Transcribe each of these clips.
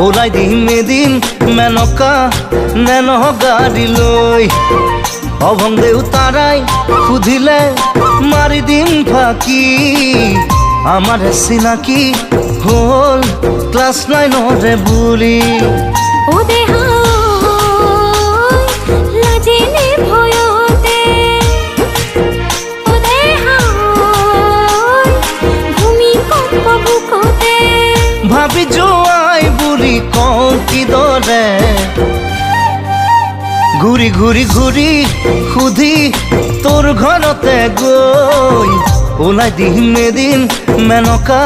ওলাই দিম এদিন মেনকা নেন গাড়ী লৈ অভং দেউতাৰাই সুধিলে মাৰি দিম ফাঁকি আমাৰ চিনাকি হ'ল ক্লাছ 9 বুলি ভাবি যোৱাই বুলি কওঁ কিদৰে ঘূৰি ঘূৰি ঘূৰি সুধি তোৰ ঘৰতে গৈ ওলাই দিম এদিন মেনকা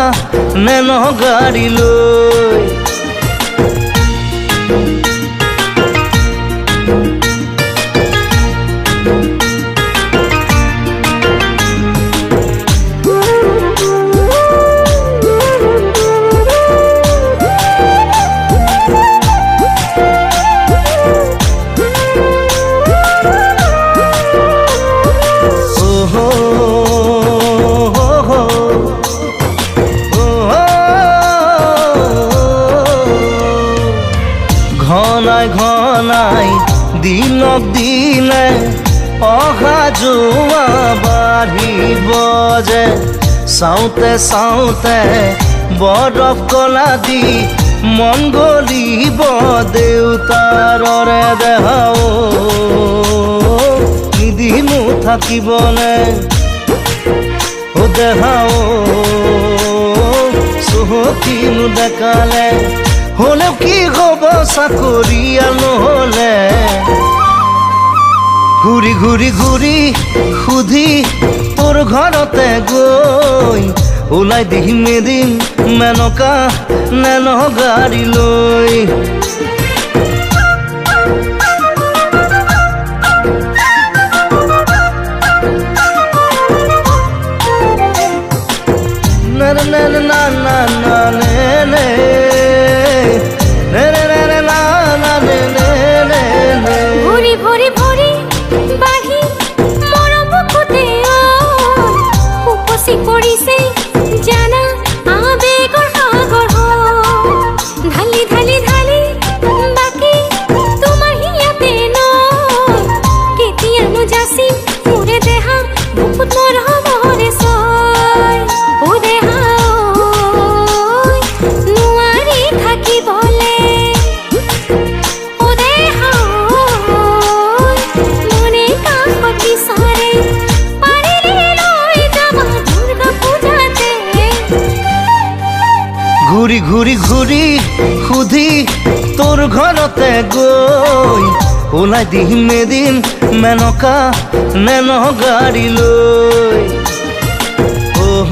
নেন গাড়ী লৈ ঘনাই ঘনাই দিনক দিনে অহা যোৱা বাঢ়িব যে চাওঁতে চাওঁতে বৰফ কলা দি মন গলিব দেউতাৰৰে দেহাও নিদিনো থাকিবনে ও দেহাও চহকিনো দেখালে হলেও কি হব চাকৰিয়া নহলে ঘূৰি ঘূৰি ঘূৰি সুধি তোৰ ঘৰতে গৈ ওলাই দিম এদিন মেনকা নেন গাড়ী লৈ না না না না না নে ভৰি ভৰি ভৰি বাঢ়ি মৰম বুকুতে উপচি পৰিছে জানা আবেগৰ সাগৰ ঢালি ঢালি ঢালি বাকী তোমাৰ হিয়াতে ন কেতিয়ানো যাচি মোৰে দেহা বুকুত মৰমৰে ছয় ও দেহা নোৱাৰি থাকিবলে ঘূৰি ঘূৰি ঘূৰি সুধি তোৰ ঘৰতে গৈ ওলাই দিম এদিন মেনকা নেন গাড়ী লৈ অহ